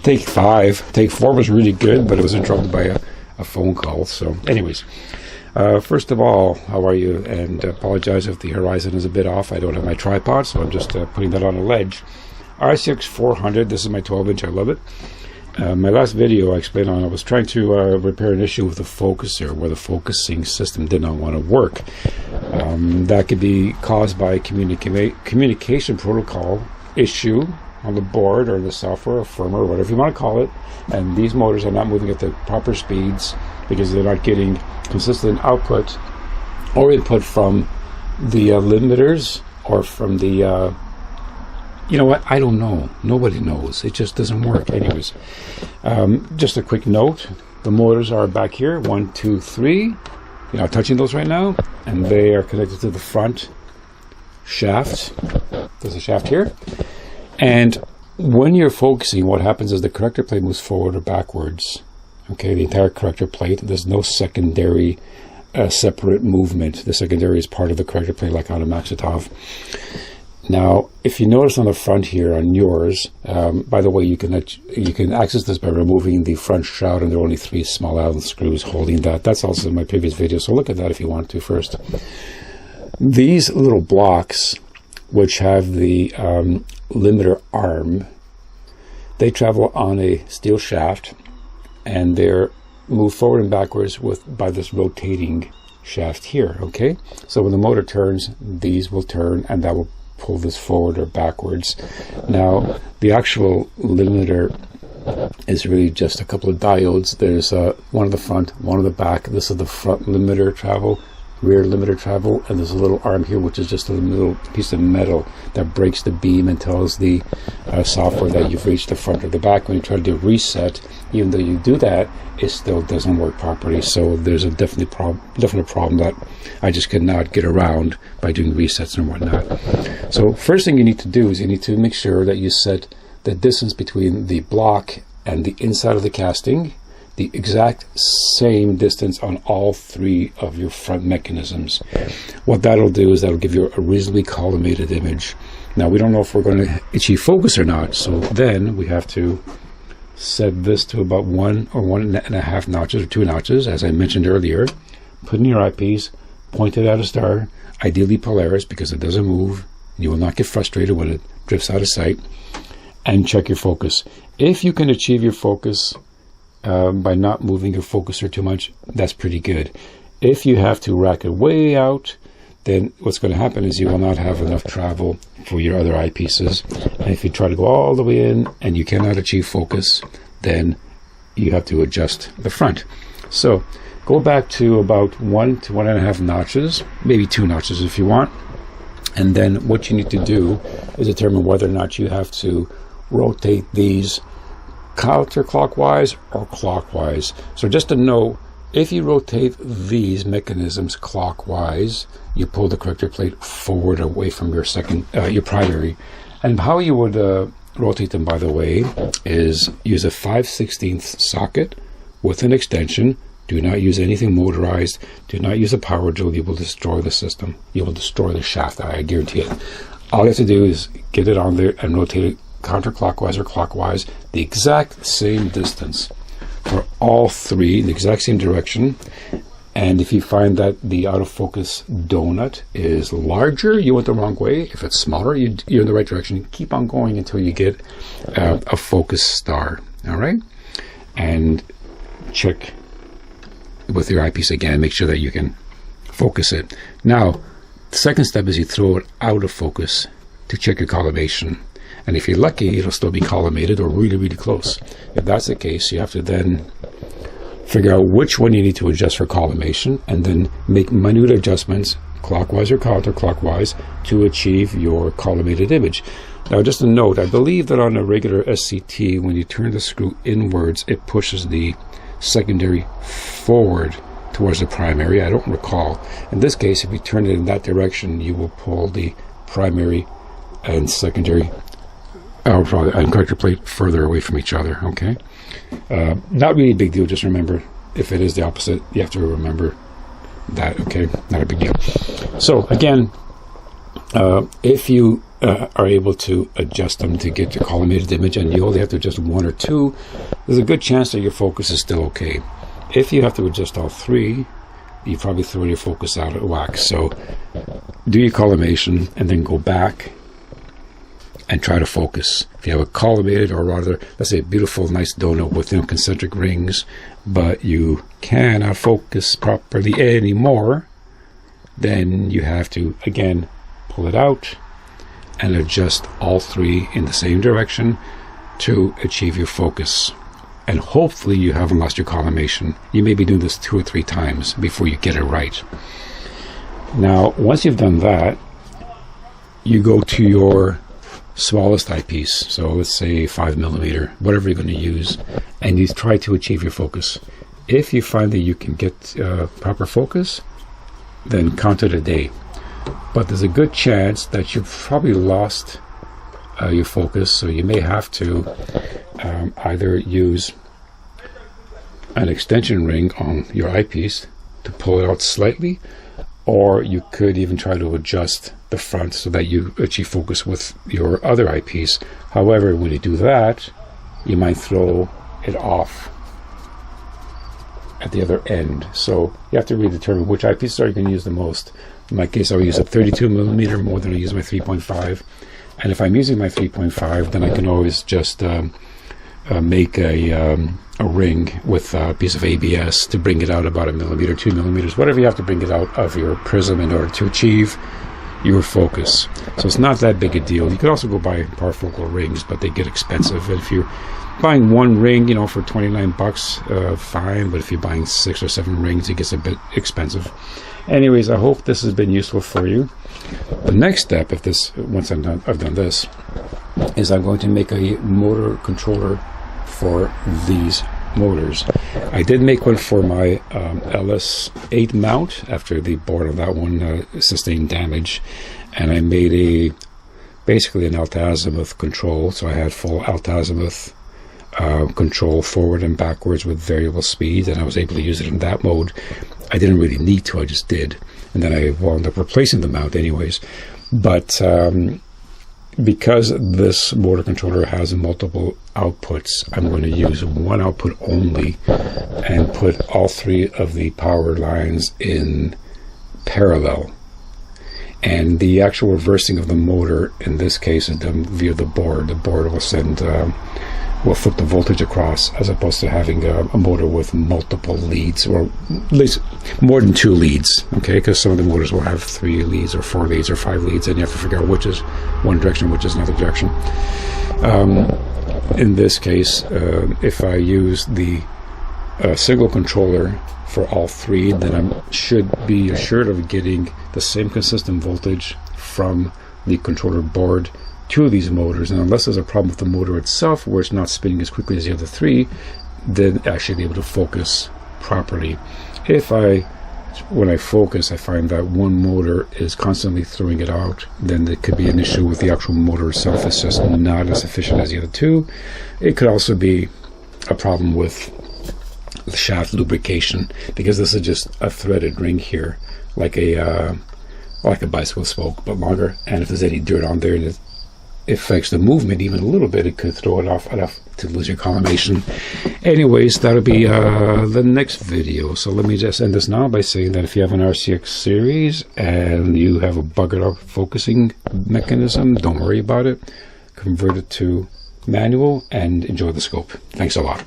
Take 5. Take 4 was really good, but it was interrupted by a phone call. So anyways, first of all, how are you? And apologize if the horizon is a bit off. I don't have my tripod, so I'm just putting that on a ledge. RCX400, this is my 12-inch. I love it. My last video I explained on, I was trying to repair an issue with the focuser where the focusing system did not want to work. That could be caused by a communication protocol issue on the board or the software or firmware or whatever you want to call it, and these motors are not moving at the proper speeds because they're not getting consistent output or input from the limiters or from the you know what, I don't know, nobody knows, it just doesn't work. Anyways, just a quick note, the motors are back here, 1, 2, 3. You're not touching those right now, and they are connected to the front shaft. There's a shaft here, and when you're focusing, what happens is the corrector plate moves forward or backwards. Okay, the entire corrector plate, there's no secondary separate movement. The secondary is part of the corrector plate, like on a Maxitov. Now, if you notice on the front here on yours, by the way, you can access this by removing the front shroud, and there are only 3 small Allen screws holding that. That's also in my previous video, so look at that if you want to first. These little blocks, which have the limiter arm, they travel on a steel shaft, and they're moved forward and backwards by this rotating shaft here. Okay, so when the motor turns, these will turn, and that will pull this forward or backwards. Now, the actual limiter is really just a couple of diodes. There's one at the front, one at the back. This is the front limiter travel, rear limiter travel, and there's a little arm here, which is just a little piece of metal that breaks the beam and tells the software that you've reached the front or the back. When you try to do reset, even though you do that, it still doesn't work properly. So there's a definite problem that I just could not get around by doing resets and whatnot. So first thing you need to do is you need to make sure that you set the distance between the block and the inside of the casting the exact same distance on all 3 of your front mechanisms. What that'll do is that'll give you a reasonably collimated image. Now, we don't know if we're going to achieve focus or not, so then we have to set this to about 1 or 1.5 notches or 2 notches, as I mentioned earlier. Put in your eyepiece, point it at a star, ideally Polaris, because it doesn't move. You will not get frustrated when it drifts out of sight, and check your focus. If you can achieve your focus by not moving your focuser too much, that's pretty good. If you have to rack it way out, then what's going to happen is you will not have enough travel for your other eyepieces. And if you try to go all the way in and you cannot achieve focus, then you have to adjust the front. So go back to about 1 to 1.5 notches, maybe 2 notches if you want. And then what you need to do is determine whether or not you have to rotate these counterclockwise or clockwise. So just to know, if you rotate these mechanisms clockwise, you pull the corrector plate forward away from your primary. And how you would rotate them, by the way, is use a 5/16 socket with an extension. Do not use anything motorized. Do not use a power drill. You will destroy the system. You will destroy the shaft, I guarantee it. All you have to do is get it on there and rotate it counterclockwise or clockwise, the exact same distance for all 3, the exact same direction. And if you find that the out of focus donut is larger, you went the wrong way. If it's smaller, you're in the right direction. Keep on going until you get a focus star. All right, and check with your eyepiece again. Make sure that you can focus it. Now, the second step is you throw it out of focus to check your collimation. And if you're lucky, it'll still be collimated or really, really close. If that's the case, you have to then figure out which one you need to adjust for collimation, and then make minute adjustments, clockwise or counterclockwise, to achieve your collimated image. Now, just a note, I believe that on a regular SCT, when you turn the screw inwards, it pushes the secondary forward towards the primary. I don't recall. In this case, if you turn it in that direction, you will pull the primary and secondary and corrector plate further away from each other. Okay, not really a big deal. Just remember, if it is the opposite, you have to remember that. Okay, not a big deal. So again, if you are able to adjust them to get your collimated image, and you only have to adjust one or two, there's a good chance that your focus is still okay. If you have to adjust all three, you probably throw your focus out of whack. So do your collimation and then go back and try to focus. If you have a collimated, or rather, let's say a beautiful, nice donut with concentric rings, but you cannot focus properly anymore, then you have to, again, pull it out and adjust all three in the same direction to achieve your focus. And hopefully you haven't lost your collimation. You may be doing this 2 or 3 times before you get it right. Now, once you've done that, you go to your smallest eyepiece, so let's say 5mm, whatever you're going to use, and you try to achieve your focus. If you find that you can get proper focus, then count it a day. But there's a good chance that you've probably lost your focus, so you may have to either use an extension ring on your eyepiece to pull it out slightly, or you could even try to adjust the front so that you achieve focus with your other eyepiece. However, when you do that, you might throw it off at the other end. So you have to really determine which eyepieces are you going to use the most. In my case, I'll use a 32mm more than I use my 3.5. And if I'm using my 3.5, then I can always just make a ring with a piece of ABS to bring it out about 1mm, 2mm, whatever you have to bring it out of your prism in order to achieve your focus. So it's not that big a deal. You could also go buy parfocal rings, but they get expensive. And if you're buying one ring, for $29, fine. But if you're buying 6 or 7 rings, it gets a bit expensive. Anyways, I hope this has been useful for you. The next step, once I've done this, is I'm going to make a motor controller for these motors. I did make one for my LS8 mount after the board on that one sustained damage, and I made basically an alt-azimuth control. So I had full alt-azimuth control forward and backwards with variable speed, and I was able to use it in that mode. I didn't really need to, I just did, and then I wound up replacing the mount anyways. But because this motor controller has multiple outputs, I'm going to use one output only and put all 3 of the power lines in parallel. And the actual reversing of the motor in this case is done via the board. The board will send will flip the voltage across, as opposed to having a motor with multiple leads, or at least more than 2 leads, okay? Because some of the motors will have 3 leads or 4 leads or 5 leads, and you have to figure out which is one direction, which is another direction. In this case, if I use the single controller for all 3, then I should be assured of getting the same consistent voltage from the controller board to these motors. And unless there's a problem with the motor itself where it's not spinning as quickly as the other 3, then I should be able to focus properly. When I focus, I find that one motor is constantly throwing it out, then there could be an issue with the actual motor itself. It's just not as efficient as the other 2. It could also be a problem with the shaft lubrication, because this is just a threaded ring here, like a bicycle spoke, but longer. And if there's any dirt on there and it affects the movement even a little bit, it could throw it off enough to lose your collimation. Anyways, that'll be the next video. So let me just end this now by saying that if you have an RCX series and you have a buggered up focusing mechanism, don't worry about it. Convert it to manual and enjoy the scope. Thanks a lot.